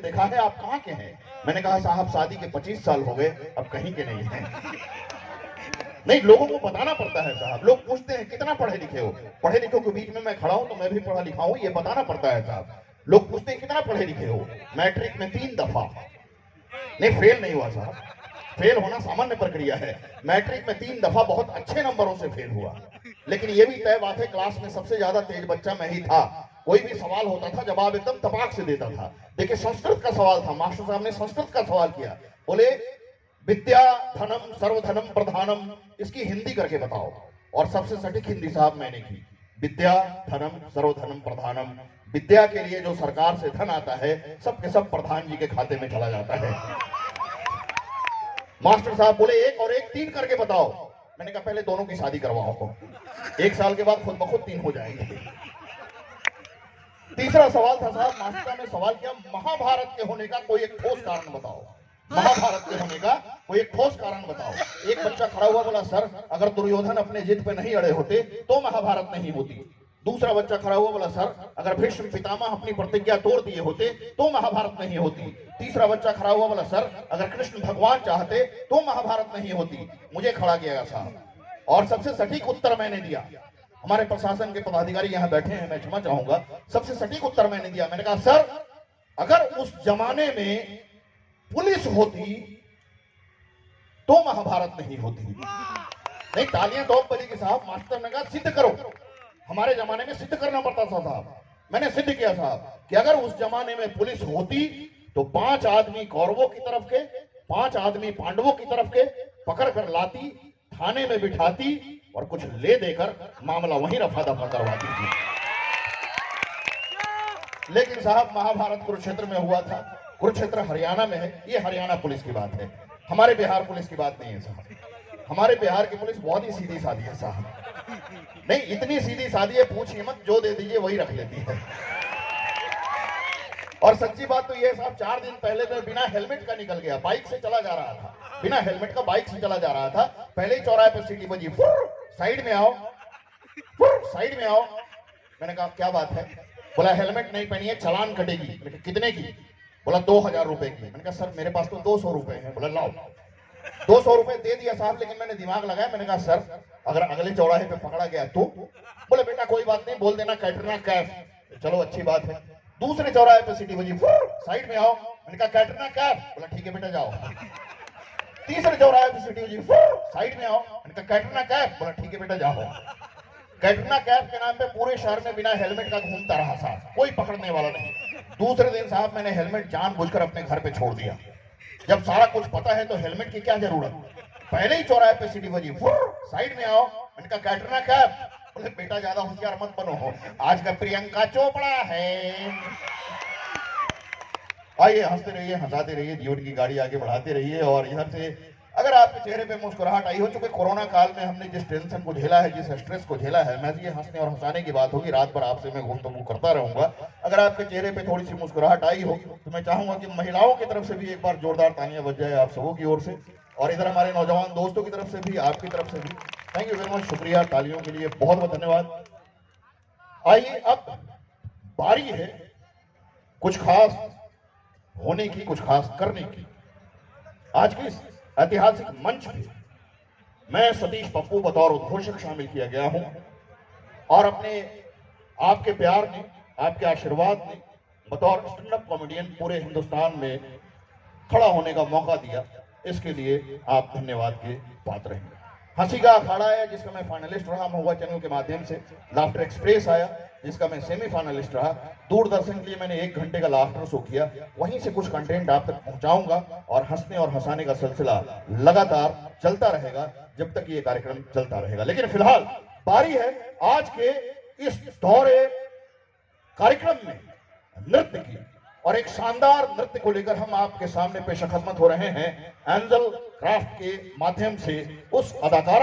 देखा है, आप कहाँ के हैं? मैंने कहा साहब शादी के 25 साल हो गए, अब कहीं के नहीं हैं। नहीं, लोगों को बताना पड़ता है साहब। लोग पूछते हैं कितना पढ़े लिखे हो, पढ़े लिखों के बीच में मैं खड़ा हूं तो मैं भी पढ़ा लिखा हूं, ये बताना पड़ता है साहब। लोग पूछते हैं कितना पढ़े लिखे हो, मैट्रिक में 3 दफा। नहीं, फेल नहीं हुआ साहब, फेल होना सामान्य प्रक्रिया है। मैट्रिक में 3 दफा बहुत अच्छे नंबरों से फेल हुआ। लेकिन यह भी तय बात है, क्लास में सबसे ज्यादा तेज बच्चा मैं ही था। कोई भी सवाल होता था जवाब एकदम तपाक से देता था। देखिए संस्कृत का सवाल था, मास्टर साहब ने संस्कृत का सवाल किया, बोले विद्या धनम सर्वधनम प्रधानम, इसकी हिंदी करके बताओ। और सबसे सटीक हिंदी साहब मैंने की, विद्या धनम सर्वधनम प्रधानम। विद्या के लिए जो सरकार से धन आता है सब के सब प्रधान जी के खाते में चला जाता है। मास्टर साहब बोले 1 और 1 3 करके बताओ। मैंने कहा पहले दोनों की शादी करवाओ, 1 साल के बाद खुद ब खुद 3 हो जाएंगे। तीसरा सवाल था साहब, मास्टर साहब ने सवाल किया महाभारत के होने का कोई एक ठोस कारण बताओ। महाभारत के होने का कोई एक ठोस कारण बताओ। एक बच्चा खड़ा हुआ, बोला सर अगर दुर्योधन अपने जिद पे नहीं अड़े होते तो महाभारत नहीं होती। दूसरा बच्चा खड़ा हुआ, बोला सर अगर भीष्म पितामह अपनी प्रतिज्ञा तोड़ दिए होते तो महाभारत नहीं होती। तीसरा बच्चा खड़ा हुआ, बोला सर अगर कृष्ण भगवान चाहते तो महाभारत नहीं होती। मुझे खड़ा किया साहब और सबसे सटीक उत्तर मैंने दिया। हमारे प्रशासन के पदाधिकारी यहां बैठे हैं, मैं क्षमा चाहूंगा, सबसे सटीक उत्तर मैंने दिया। मैंने कहा सर अगर उस जमाने में पुलिस होती तो महाभारत नहीं होती। नहीं, तालियां तो बजी कि साहब। मास्टर ने कहा सिद्ध करो। हमारे जमाने में सिद्ध करना पड़ता था साहब। मैंने सिद्ध किया साहब कि अगर उस जमाने में पुलिस होती तो 5 आदमी कौरवों की तरफ के, 5 आदमी पांडवों की तरफ के पकड़ कर लाती, थाने में बिठाती और कुछ ले देकर मामला वहीं रफा दफा करवाती थी। लेकिन साहब महाभारत कुरुक्षेत्र में हुआ था। कुरुक्षेत्र हरियाणा में है, ये हरियाणा पुलिस की बात है, हमारे बिहार पुलिस की बात नहीं है साहब। हमारे बिहार की पुलिस बहुत ही सीधी सादी है साहब। नहीं, इतनी सीधी सादी है पूछिए मत, जो दे दीजिए वही रख लेती है। और सच्ची बात तो ये साहब, 4 दिन पहले तो बिना हेलमेट का निकल गया, बाइक से चला जा रहा था, बिना हेलमेट का बाइक से चला जा रहा था। पहले ही चौराहे पर सीटी बजी, साइड में आओ, साइड में आओ। मैंने कहा क्या बात है? बोला हेलमेट नहीं पहनी है, चालान कटेगी। कितने की? बोला 2000 रुपए की। मैंने कहा सर मेरे पास तो 200 रुपए है। बोला लाओ। 200 रुपए दे दिया साहब, लेकिन मैंने दिमाग लगाया। मैंने कहा सर अगर अगले चौराहे पे पकड़ा गया तो? बोले बेटा कोई बात नहीं, बोल देना कैटरीना कैफ। चलो अच्छी बात है। दूसरे चौराहे पे सीटी बजी, साइड में आओ। मैंने कहा कैटरीना कैफ। बोला ठीक है बेटा जाओ। तीसरे चौराहे पे सीटी बजी, साइड में आओ। मैंने कहा कैटरीना कैफ। बोला ठीक है बेटा जाओ। कैटरीना कैफ के नाम पे पूरे शहर में बिना हेलमेट का घूमता रहा साहब, कोई पकड़ने वाला नहीं। दूसरे दिन साहब मैंने हेलमेट जानबूझकर अपने घर पे छोड़ दिया। जब सारा कुछ पता है तो हेलमेट की क्या जरूरत? पहले ही चौराहे पे सीटी बजी, साइड में आओ। मैंने कहा कैटरीना कैफ। बोले बेटा ज्यादा होशियार मत बनो हो, आज का प्रियंका चोपड़ा है। आइए हंसते रहिए, हंसाते रहिए, जीवन की गाड़ी आगे बढ़ाते रहिए। और इधर से अगर आपके चेहरे पे मुस्कुराहट आई हो, चूंकि कोरोना काल में हमने जिस टेंशन को झेला है, जिस स्ट्रेस को झेला है, मैं ये हंसने और हंसाने की बात होगी, रात भर आपसे मैं गुफ्तगू करता रहूंगा। अगर आपके चेहरे पे थोड़ी सी मुस्कुराहट आई हो तो मैं चाहूंगा कि महिलाओं की तरफ से भी एक बार जोरदार तालियां बज जाए आप सबों की ओर से, और इधर हमारे नौजवान दोस्तों की तरफ से भी, आपकी तरफ से भी। थैंक यू वेरी मच, शुक्रिया, तालियों के लिए बहुत बहुत धन्यवाद। आइए अब बारी है कुछ खास होने की, कुछ खास करने की। आज की इस ऐतिहासिक मंच पे मैं सतीश पप्पू बतौर उद्घोषक शामिल किया गया हूं, और अपने आपके प्यार ने, आपके आशीर्वाद ने बतौर स्टैंड अप कॉमेडियन पूरे हिंदुस्तान में खड़ा होने का मौका दिया, इसके लिए आप धन्यवाद के पात्र हैं। हंसी का अखाड़ा आया जिसका मैं फाइनलिस्ट रहा महुआ चैनल के माध्यम से, लाफ्टर एक्सप्रेस आया जिसका मैं सेमीफाइनलिस्ट रहा, दूरदर्शन के लिए मैंने 1 घंटे का लाफ्टर शो किया, वहीं से कुछ कंटेंट आप तक पहुंचाऊंगा, और हंसने और हंसाने का सिलसिला लगातार चलता रहेगा जब तक ये कार्यक्रम चलता रहेगा। लेकिन फिलहाल बारी है आज के इस दौरे कार्यक्रम में नृत्य की, और एक शानदार नृत्य को लेकर हम आपके सामने पेश खदमत हो रहे हैं एंजल क्राफ्ट के माध्यम से। उस अदाकारा